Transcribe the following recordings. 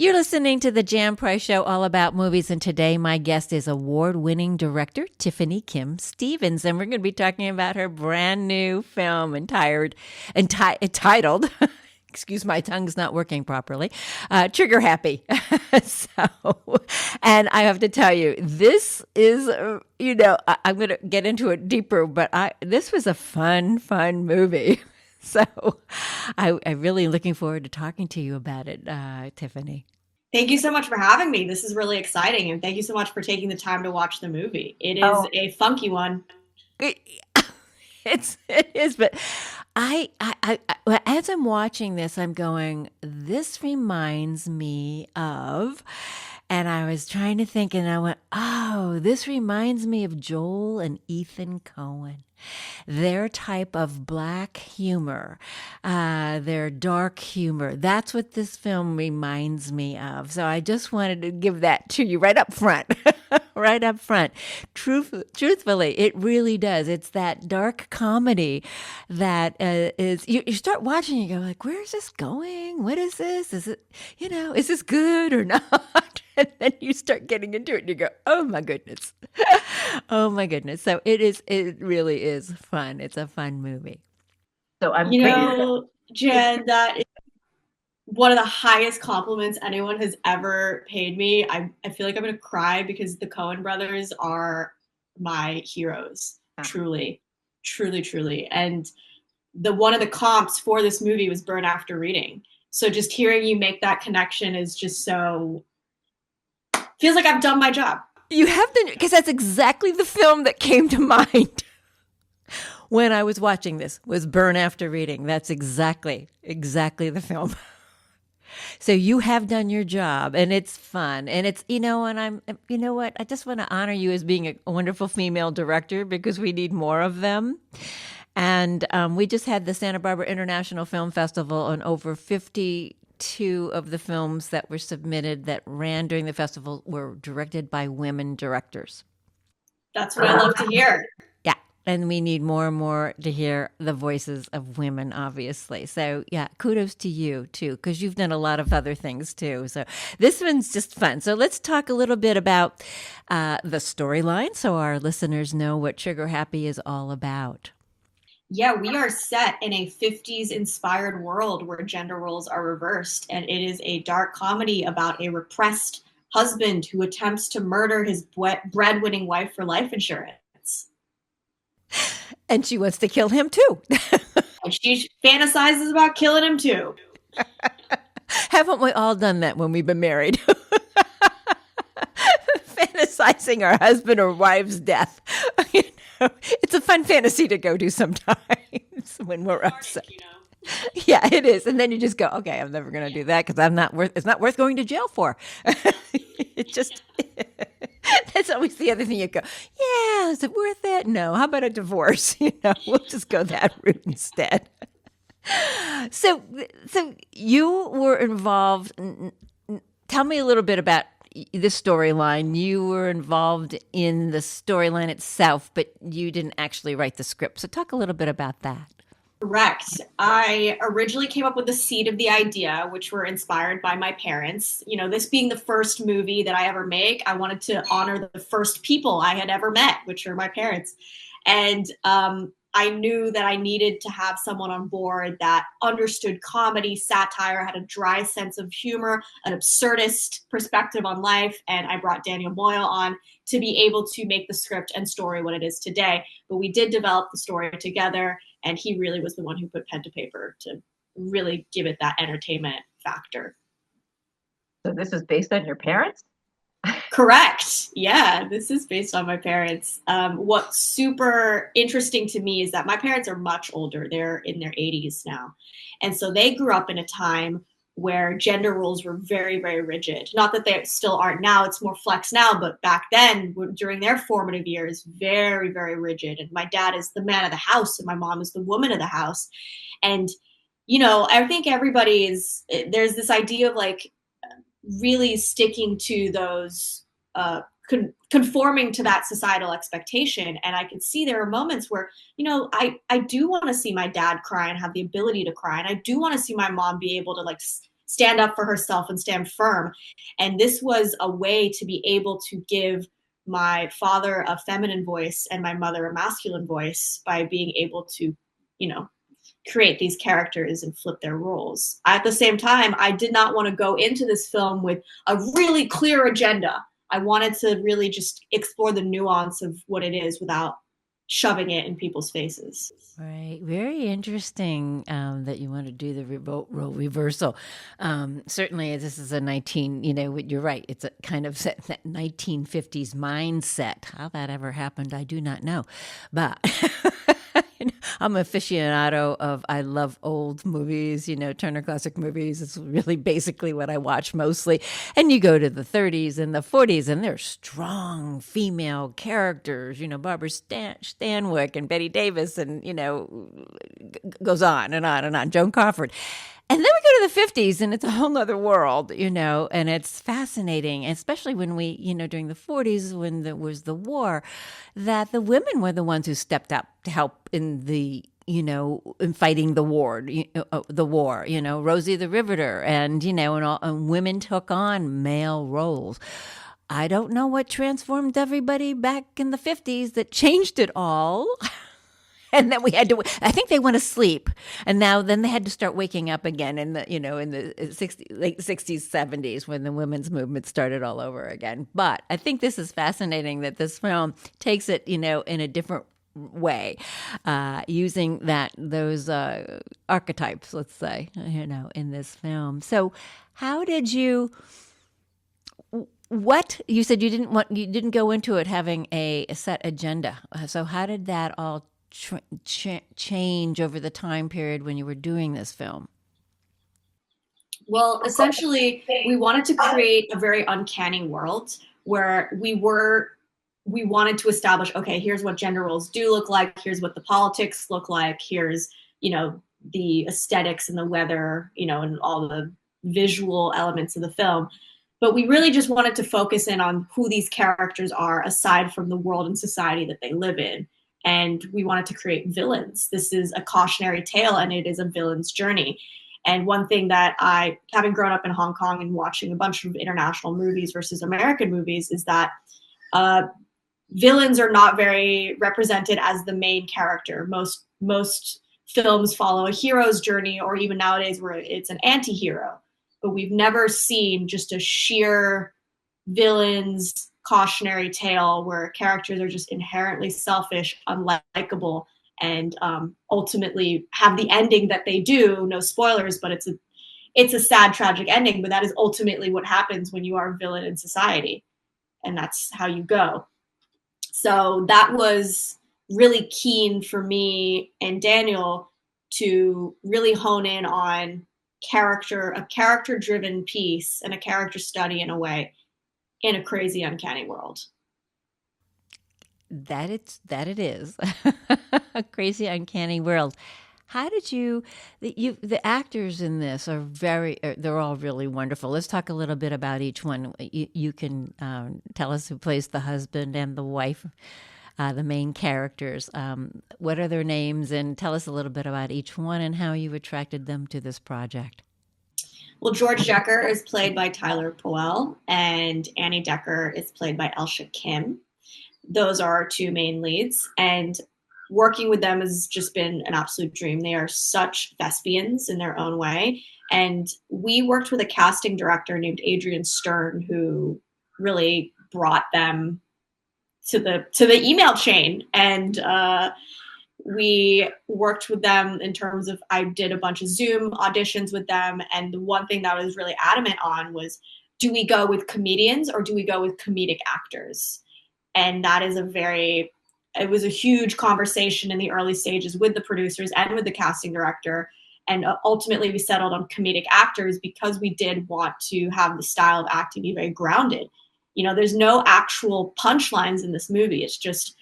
You're listening to the Jan Price Show, all about movies. And today, my guest is award-winning director Tiffany Kim Stevens. And we're going to be talking about her brand new film entitled, excuse my tongue's not working properly, Trigger Happy. And I have to tell you, this is, I'm going to get into it deeper, but this was a fun movie. So I'm really looking forward to talking to you about it, Tiffany. Thank you so much for having me. This is really exciting. And thank you so much for taking the time to watch the movie. It is a funky one. It is, but I, as I'm watching this, I'm going, this reminds me of, and I was trying to think, and I went, oh, this reminds me of Joel and Ethan Coen. Their type of black humor, their dark humor. That's what this film reminds me of. So I just wanted to give that to you right up front. Right up front. Truthfully, it really does. It's that dark comedy that is, you start watching, you go like, where is this going? What is this? Is it, is this good or not? And then you start getting into it and you go, oh my goodness. Oh my goodness. So it really is fun. It's a fun movie. So Jen, that is one of the highest compliments anyone has ever paid me. I feel like I'm going to cry because the Coen brothers are my heroes. Truly, truly, truly. And one of the comps for this movie was Burn After Reading. So just hearing you make that connection is just so, feels like I've done my job. You have to, because that's exactly the film that came to mind when I was watching this, was Burn After Reading. That's exactly the film. So you have done your job, and it's fun, and it's, and I just want to honor you as being a wonderful female director, because we need more of them. And we just had the Santa Barbara International Film Festival, and over 52 of the films that were submitted that ran during the festival were directed by women directors. That's what I love to hear. Yeah. And we need more and more to hear the voices of women, obviously. So, yeah, kudos to you, too, because you've done a lot of other things, too. So this one's just fun. So let's talk a little bit about the storyline so our listeners know what Trigger Happy is all about. Yeah, we are set in a 50s inspired world where gender roles are reversed, and it is a dark comedy about a repressed husband who attempts to murder his breadwinning wife for life insurance. And she wants to kill him too. And she fantasizes about killing him too. Haven't we all done that when we've been married? Fantasizing our husband or wife's death. It's a fun fantasy to go to sometimes when we're upset. Yeah, it is. And then you just go, okay, I'm never going to do that because it's not worth going to jail for. It just, that's always the other thing you go, yeah, is it worth it? No. How about a divorce? We'll just go that route instead. So you were involved. Tell me a little bit about the storyline. You were involved in the storyline itself, but you didn't actually write the script. So talk a little bit about that. Correct. I originally came up with the seed of the idea, which were inspired by my parents. This being the first movie that I ever make, I wanted to honor the first people I had ever met, which are my parents. And I knew that I needed to have someone on board that understood comedy, satire, had a dry sense of humor, an absurdist perspective on life. And I brought Daniel Moya on to be able to make the script and story what it is today. But we did develop the story together, and he really was the one who put pen to paper to really give it that entertainment factor. So this is based on your parents? Correct. Yeah, this is based on my parents. What's super interesting to me is that my parents are much older. They're in their 80s now. And so they grew up in a time where gender roles were very, very rigid. Not that they still aren't now. It's more flex now. But back then, during their formative years, very, very rigid. And my dad is the man of the house and my mom is the woman of the house. And, I think there's this idea of like, really sticking to those, conforming to that societal expectation. And I could see there are moments where, I do want to see my dad cry and have the ability to cry. And I do want to see my mom be able to stand up for herself and stand firm. And this was a way to be able to give my father a feminine voice and my mother a masculine voice by being able to, you know, create these characters and flip their roles. At the same time, I did not want to go into this film with a really clear agenda. I wanted to really just explore the nuance of what it is without shoving it in people's faces. Right. Very interesting that you want to do the role reversal. Certainly, this is a 19, you're right. It's a kind of that 1950s mindset. How that ever happened, I do not know. But I'm an aficionado of, I love old movies, Turner Classic Movies. It's really basically what I watch mostly. And you go to the 30s and the 40s, and there's strong female characters, Barbara Stanwyck and Betty Davis, and, goes on and on and on, Joan Crawford. And then we go to the 50s, and it's a whole nother world, and it's fascinating, especially when we, during the 40s, when there was the war, that the women were the ones who stepped up to help in the, in fighting the war, Rosie the Riveter, and, and women took on male roles. I don't know what transformed everybody back in the 50s that changed it all. And then we had to, I think they went to sleep. And then they had to start waking up again in the, in the late 60s, 70s, when the women's movement started all over again. But I think this is fascinating that this film takes it, in a different way, using those archetypes, let's say, in this film. So how did you, you said you didn't go into it having a set agenda. So how did that all change over the time period when you were doing this film? Well, essentially, we wanted to create a very uncanny world where we wanted to establish, okay, here's what gender roles do look like, here's what the politics look like, here's, the aesthetics and the weather, and all the visual elements of the film. But we really just wanted to focus in on who these characters are aside from the world and society that they live in. And we wanted to create villains. This is a cautionary tale, and it is a villain's journey. And one thing that having grown up in Hong Kong and watching a bunch of international movies versus American movies, is that villains are not very represented as the main character. Most films follow a hero's journey, or even nowadays where it's an anti-hero. But we've never seen just a sheer villain's cautionary tale where characters are just inherently selfish, unlikable, and ultimately have the ending that they do. No spoilers, but it's a sad, tragic ending. But that is ultimately what happens when you are a villain in society, and that's how you go. So that was really keen for me and Daniel to really hone in on a character-driven piece and a character study in a way, in a crazy, uncanny world. That it is a crazy, uncanny world. How did the actors in this are they're all really wonderful. Let's talk a little bit about each one. You can tell us who plays the husband and the wife, the main characters. What are their names? And tell us a little bit about each one and how you attracted them to this project. Well, George Decker is played by Tyler Poelle, and Annie Decker is played by Elsha Kim. Those are our two main leads, and working with them has just been an absolute dream. They are such thespians in their own way, and we worked with a casting director named Adrian Stern, who really brought them to the email chain, and we worked with them in terms of, I did a bunch of Zoom auditions with them. And the one thing that I was really adamant on was, do we go with comedians or do we go with comedic actors? And that is it was a huge conversation in the early stages with the producers and with the casting director. And ultimately we settled on comedic actors because we did want to have the style of acting be very grounded. There's no actual punchlines in this movie. It's just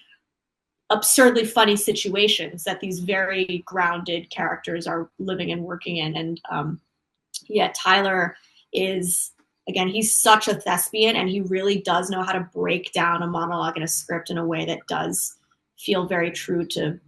absurdly funny situations that these very grounded characters are living and working in. And Tyler is, again, he's such a thespian, and he really does know how to break down a monologue and a script in a way that does feel very true to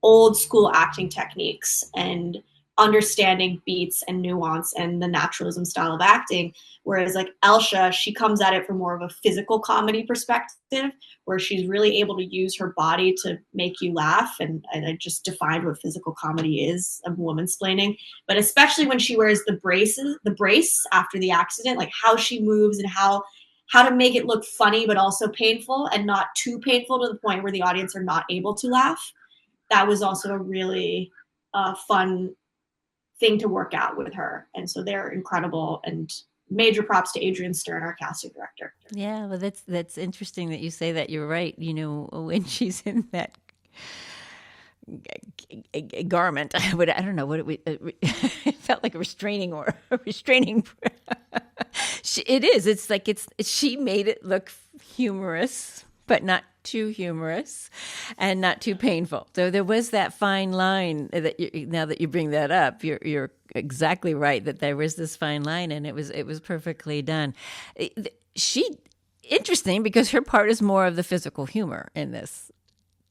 old school acting techniques. And understanding beats and nuance and the naturalism style of acting. Whereas like Elsha, she comes at it from more of a physical comedy perspective, where she's really able to use her body to make you laugh. And I just defined what physical comedy is, of woman-splaining. But especially when she wears the brace after the accident, like how she moves and how to make it look funny but also painful, and not too painful to the point where the audience are not able to laugh. That was also a really fun thing to work out with her. And so they're incredible, and major props to Adrian Stern, our casting director. Yeah, well, that's interesting that you say that. You're right. You know, when she's in that garment, I don't know what it felt like a restraining or a restraining. It is. It's like she made it look humorous, but not too humorous and not too painful. So there was that fine line that now that you bring that up, you're exactly right that there was this fine line, and it was perfectly done. Interesting because her part is more of the physical humor in this.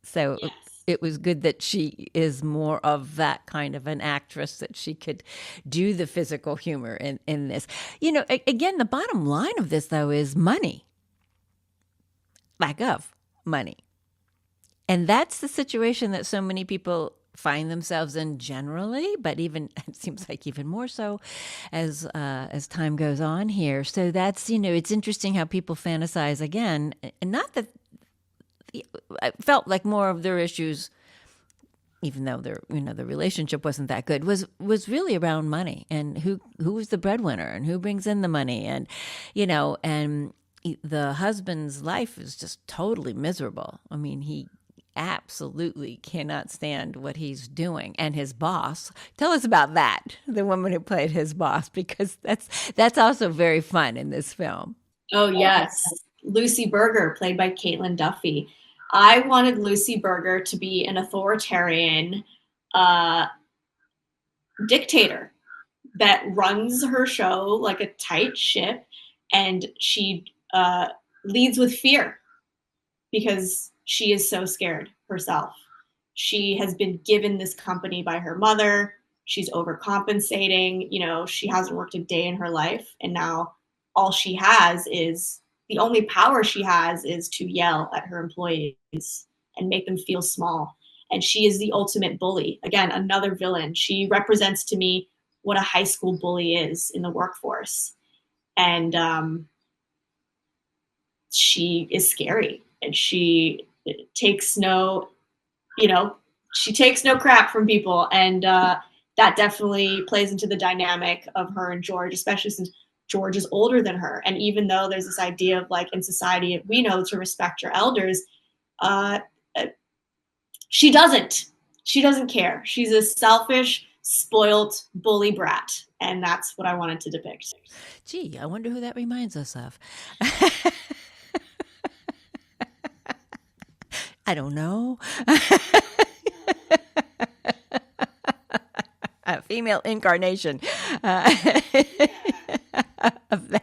So yes. It was good that she is more of that kind of an actress, that she could do the physical humor in this. You know, again, the bottom line of this, though, is money. Lack of money. And that's the situation that so many people find themselves in generally, but even it seems like even more so as time goes on here. So that's, you know, it's interesting how people fantasize again, and not that I felt like more of their issues, even though the relationship wasn't that good, was really around money and who was the breadwinner and who brings in the money, and and the husband's life is just totally miserable. I mean, he absolutely cannot stand what he's doing, and his boss. Tell us about that, the woman who played his boss, because that's also very fun in this film. Oh yes, Lucy Berger, played by Caitlin Duffy. I wanted Lucy Berger to be an authoritarian dictator that runs her show like a tight ship, and she leads with fear because she is so scared herself. She has been given this company by her mother. She's overcompensating. You know, she hasn't worked a day in her life, and now all she has is the only power she has is to yell at her employees and make them feel small. And she is the ultimate bully. Again, another villain. She represents to me what a high school bully is in the workforce. And she is scary, and she takes no crap from people. And that definitely plays into the dynamic of her and George, especially since George is older than her. And even though there's this idea of like in society, we know to respect your elders, she doesn't care. She's a selfish, spoiled bully brat. And that's what I wanted to depict. Gee, I wonder who that reminds us of. I don't know. A female incarnation of that.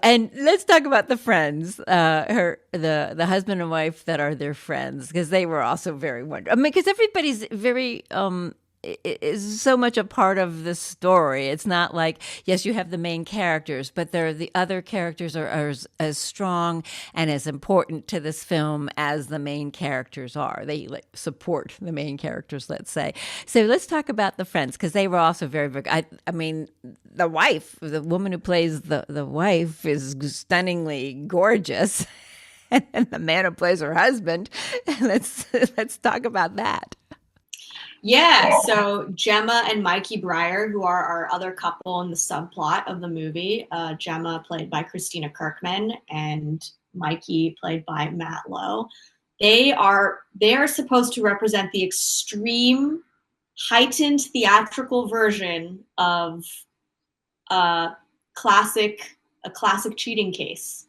And let's talk about the friends, the husband and wife that are their friends, because they were also very wonderful. I mean, because everybody's very is so much a part of the story. It's not like, yes, you have the main characters, but the other characters are as strong and as important to this film as the main characters are. They support the main characters, let's say. So let's talk about the friends, because they were also very, very, I mean, the wife, the woman who plays the wife is stunningly gorgeous. And the man who plays her husband, let's talk about that. Yeah, so Gemma and Mikey Breyer, who are our other couple in the subplot of the movie, Gemma played by Christina Kirkman and Mikey played by Matt Lowe. They are supposed to represent the extreme, heightened theatrical version of a classic cheating case,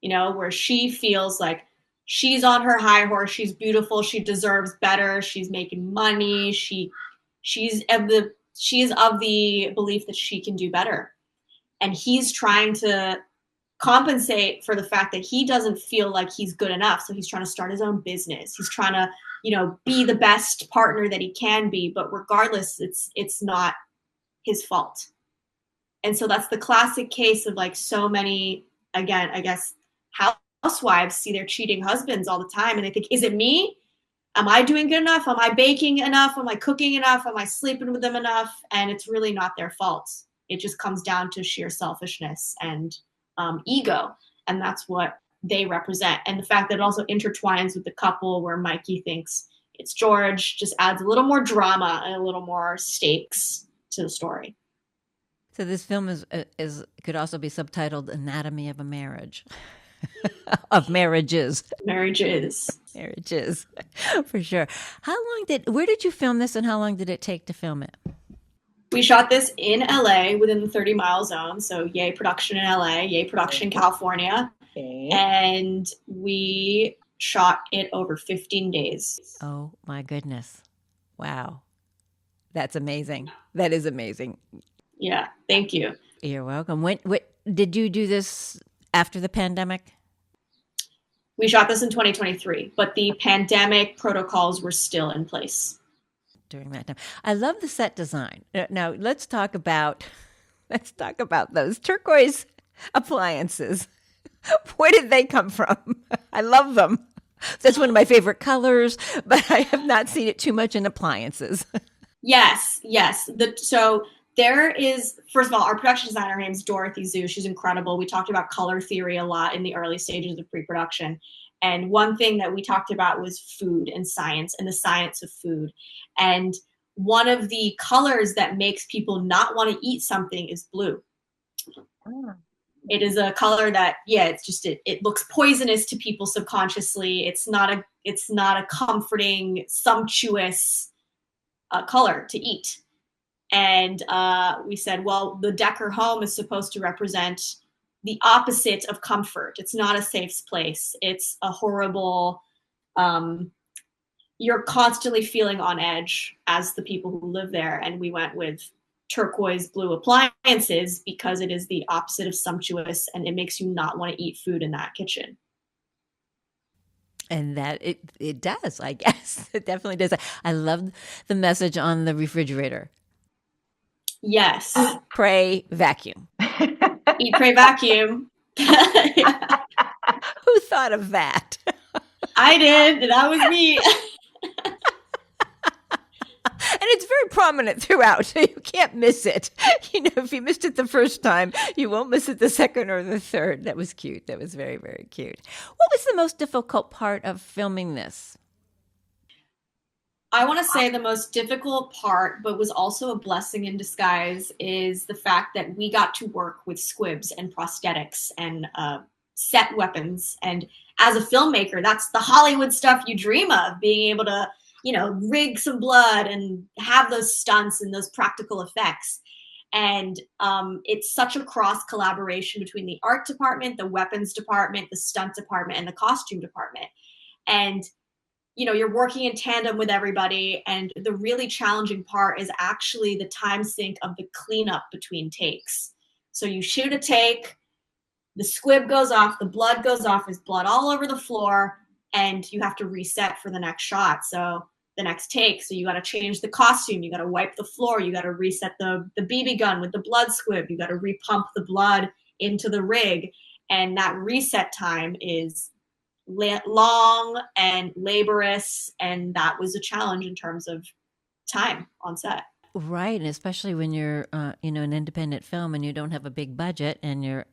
where she feels like she's on her high horse. She's beautiful. She deserves better. She's making money. She is of the belief that she can do better. And he's trying to compensate for the fact that he doesn't feel like he's good enough. So he's trying to start his own business. He's trying to, be the best partner that he can be. But regardless, it's not his fault. And so that's the classic case of like so many, again, I guess, housewives see their cheating husbands all the time. And they think, is it me? Am I doing good enough? Am I baking enough? Am I cooking enough? Am I sleeping with them enough? And it's really not their fault. It just comes down to sheer selfishness and ego. And that's what they represent. And the fact that it also intertwines with the couple where Mikey thinks it's George just adds a little more drama and a little more stakes to the story. So this film is could also be subtitled Anatomy of a Marriage. Of marriages. Marriages, for sure. Where did you film this and how long did it take to film it? We shot this in LA within the 30-mile zone. So yay production in LA, yay production California. Okay. And we shot it over 15 days. Oh my goodness. Wow. That's amazing. That is amazing. Yeah. Thank you. You're welcome. When did you do this after the pandemic? We shot this in 2023, but the pandemic protocols were still in place during that time. I love the set design. Now let's talk about those turquoise appliances. Where did they come from? I love them. That's one of my favorite colors, but I have not seen it too much in appliances. Yes. So there is, first of all, our production designer, her name is Dorothy Zhu. She's incredible. We talked about color theory a lot in the early stages of pre-production. And one thing that we talked about was food and science and the science of food. And one of the colors that makes people not want to eat something is blue. It is a color that, it looks poisonous to people subconsciously. It's not a comforting, sumptuous color to eat. And we said, well, the Decker home is supposed to represent the opposite of comfort. It's not a safe place. It's a horrible, you're constantly feeling on edge as the people who live there. And we went with turquoise blue appliances because it is the opposite of sumptuous and it makes you not want to eat food in that kitchen. And that it does, I guess. It definitely does. I love the message on the refrigerator. Yes. Pray vacuum. Eat, pray, vacuum. Yeah. Who thought of that? I did. That was me. And it's very prominent throughout, so you can't miss it. If you missed it the first time, you won't miss it the second or the third. That was cute. That was very, very cute. What was the most difficult part of filming this? I want to say the most difficult part, but was also a blessing in disguise, is the fact that we got to work with squibs and prosthetics and set weapons. And as a filmmaker, that's the Hollywood stuff you dream of, being able to, rig some blood and have those stunts and those practical effects. And it's such a cross collaboration between the art department, the weapons department, the stunt department, and the costume department. And you're working in tandem with everybody. And the really challenging part is actually the time sink of the cleanup between takes. So you shoot a take, the squib goes off, the blood goes off, there's blood all over the floor, and you have to reset for the next shot. So the next take. So you got to change the costume. You got to wipe the floor. You got to reset the BB gun with the blood squib. You got to repump the blood into the rig. And that reset time is long and laborious, and that was a challenge in terms of time on set. Right, and especially when you're, an independent film and you don't have a big budget, and you're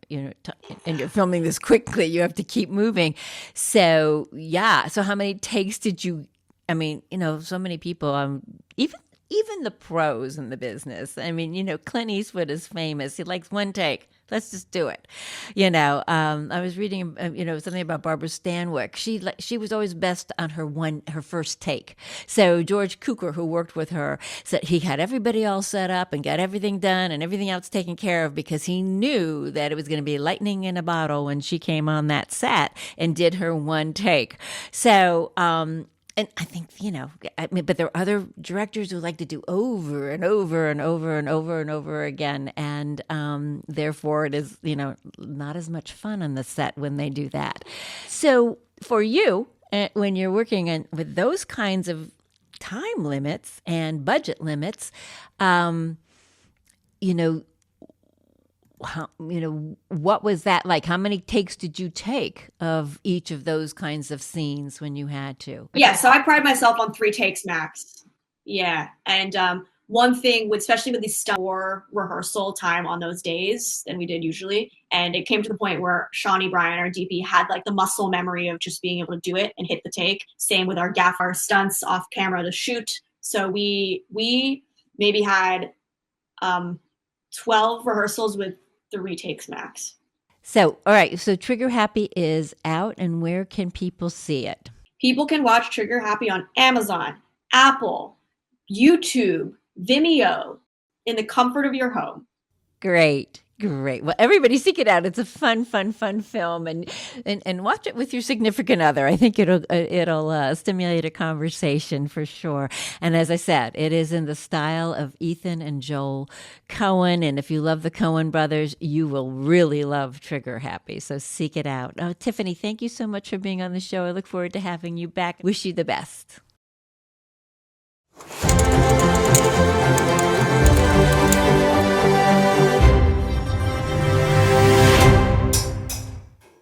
filming this quickly, you have to keep moving. So yeah. So how many takes did you? I mean, so many people, even the pros in the business. I mean, Clint Eastwood is famous. He likes one take. Let's just do it. I was reading, something about Barbara Stanwyck. She was always best on her first take. So George Cukor, who worked with her, said he had everybody all set up and got everything done and everything else taken care of because he knew that it was going to be lightning in a bottle when she came on that set and did her one take. So, And I think, I mean, but there are other directors who like to do over and over and over and over and over again. And therefore, it is, not as much fun on the set when they do that. So for you, when you're working with those kinds of time limits and budget limits, what was that like? How many takes did you take of each of those kinds of scenes when you had to? Yeah, so I pride myself on 3 takes max. Yeah, and one thing, especially with these more rehearsal time on those days than we did usually, and it came to the point where Shawnee Bryan, our DP, had like the muscle memory of just being able to do it and hit the take. Same with our gaffer stunts off camera to shoot. So we maybe had 12 rehearsals with 3 takes max. So, all right. So Trigger Happy is out, and where can people see it? People can watch Trigger Happy on Amazon, Apple, YouTube, Vimeo, in the comfort of your home. Great. Well, everybody seek it out. It's a fun film, and watch it with your significant other. I think it'll stimulate a conversation for sure. And as I said, it is in the style of Ethan and Joel Coen. And if you love the Coen brothers, you will really love Trigger Happy. So seek it out. Oh, Tiffany, thank you so much for being on the show. I look forward to having you back. Wish you the best.